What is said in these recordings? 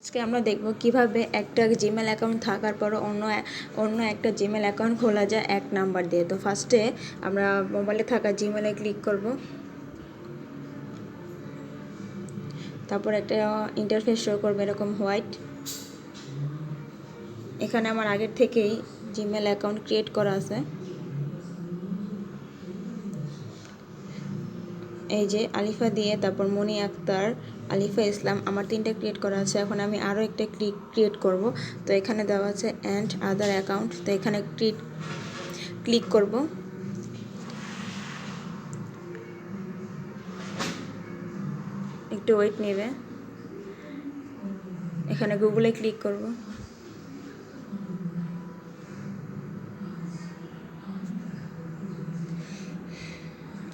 আজকে আমরা দেখব কিভাবে একটা জিমেল অ্যাকাউন্ট থাকার পর অন্য একটা জিমেল অ্যাকাউন্ট খোলা যায় এক নাম্বার দিয়ে। তো ফার্স্টে আমরা মোবাইলে থাকা জিমেলে ক্লিক করব, তারপর একটা ইন্টারফেস শো করবে এরকম হোয়াইট। এখানে আমার আগের থেকেই জিমেল অ্যাকাউন্ট ক্রিয়েট করা আছে, এই যে আলিফা দিয়ে, তারপর মনি আক্তার, আলিফা ইসলাম, আমার 3টা ক্রিয়েট করা আছে। এখন আমি আরও একটা ক্রিয়েট করব। তো এখানে দেওয়া আছে অ্যান্ড আদার অ্যাকাউন্ট, তো এখানে ক্লিক করব। একটু ওয়েট নেবে, এখানে গুগলে ক্লিক করব।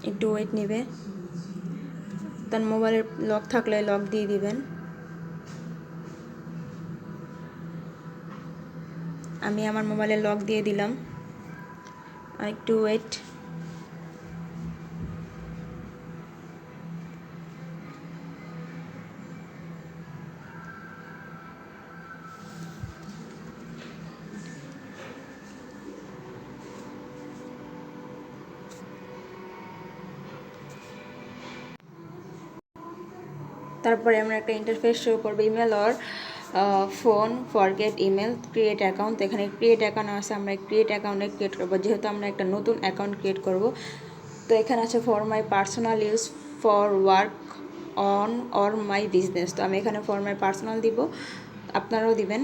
একটু ওয়েট নেবে, তার মোবাইলের লক থাকলে লক দিয়ে দিবেন। আমি আমার মোবাইলে লক দিয়ে দিলাম, আর একটু ওয়েট। তারপরে আমরা একটা ইন্টারফেস শো করবো, email or phone forget email create account. এখানে ক্রিয়েট অ্যাকাউন্ট আছে, আমরা ক্রিয়েট অ্যাকাউন্টে ক্রিয়েট করবো, যেহেতু আমরা একটা নতুন অ্যাকাউন্ট ক্রিয়েট করব। তো এখানে আছে for my personal use, for work on or my business. তো আমি এখানে ফর মাই পার্সোনাল দিব, আপনারাও দিবেন।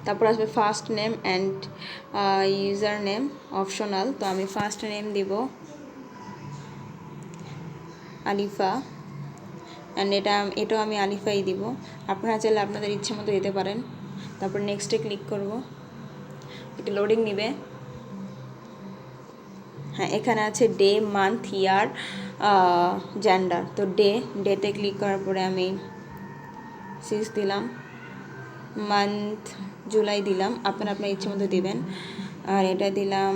তারপর আসবে first name and user name optional. তো আমি ফার্স্ট নেম দিব আলিফা, অ্যান্ড এটাও আমি আলিফাই দিব। আপনারা চাইলে আপনাদের ইচ্ছে মতো দিতে পারেন। তারপর নেক্সটে ক্লিক করব, একটু লোডিং নিবে। হ্যাঁ, এখানে আছে ডে, মান্থ, ইয়ার, জেন্ডার। তো ডেতে ক্লিক করার পরে আমি 6 দিলাম, মান্থ জুলাই দিলাম, আপনারা আপনার ইচ্ছে মতো দিবেন। আর এটা দিলাম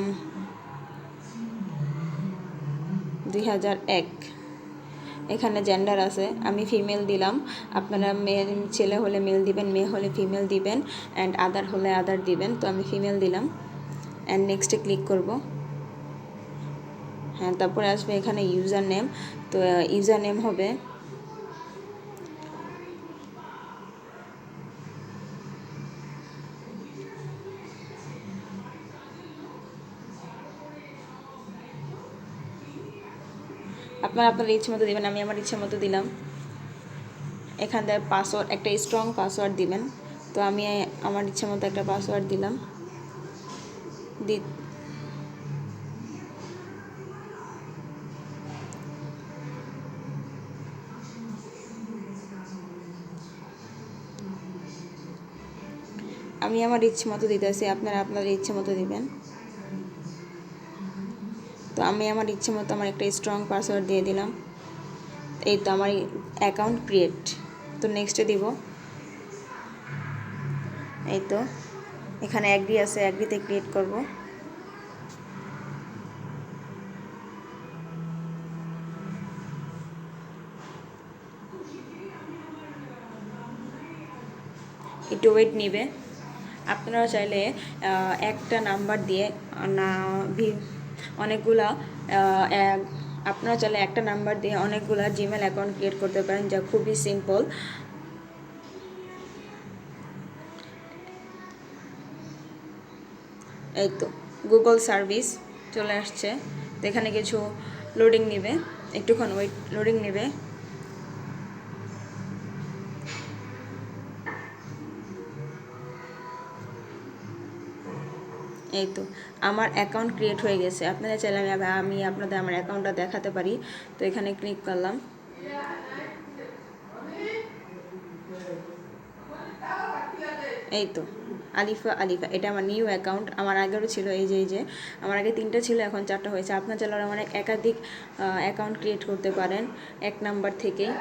2001। এখানে জেন্ডার আছে, আমি ফিমেল দিলাম, আপনারা ছেলে হলে মেল দিবেন, মেয়ে হলে ফিমেল দিবেন, অ্যান্ড আদার হলে আদার দিবেন। তো আমি ফিমেল দিলাম, অ্যান্ড নেক্সটে ক্লিক করব। হ্যাঁ, তারপরে আসবে এখানে ইউজার নেম। তো ইউজার নেম হবে আপনারা আপনার ইচ্ছে মতো দেবেন, আমি আমার ইচ্ছে মতো দিলাম। এখান থেকে পাসওয়ার্ড, একটা স্ট্রং পাসওয়ার্ড দিবেন। তো আমি আমার ইচ্ছে মতো একটা পাসওয়ার্ড দিলাম। আমি আমার ইচ্ছে মতো দিতেছি, আপনারা আপনাদের ইচ্ছে মতো দিবেন। তো আমি আমার ইচ্ছে মতো আমার একটা স্ট্রং পাসওয়ার্ড দিয়ে দিলাম। এই তো আমার অ্যাকাউন্ট ক্রিয়েট। তো নেক্সটে দিব। এই তো এখানে অ্যাগ্রি আছে, অ্যাগ্রিতে ক্রিয়েট করব। একটু ওয়েট নিবে। আপনারা চাইলে একটা নাম্বার দিয়ে না অনেকগুলা আপনারা চাইলে একটা নাম্বার দিয়ে অনেকগুলা জিমেল অ্যাকাউন্ট ক্রিয়েট করতে পারেন, যা খুবই সিম্পল। এই তো গুগল সার্ভিস চলে আসছে। তো এখানে কিছু লোডিং নেবে, একটুক্ষণ ওয়েট, লোডিং নেবে। এই তো আমার অ্যাকাউন্ট ক্রিয়েট হয়ে গেছে। আপনারা চাইলে আমি আপনাদের আমার অ্যাকাউন্টটা দেখাতে পারি। তো এখানে ক্লিক করলাম, এই তো আলিফা, এটা আমার নিউ অ্যাকাউন্ট। আমার আগেরও ছিল, এই যে আমার আগে 3টা ছিল, এখন 4টা হয়েছে। আপনার চাইলে অনেক একাধিক অ্যাকাউন্ট ক্রিয়েট করতে পারেন এক নাম্বার থেকেই।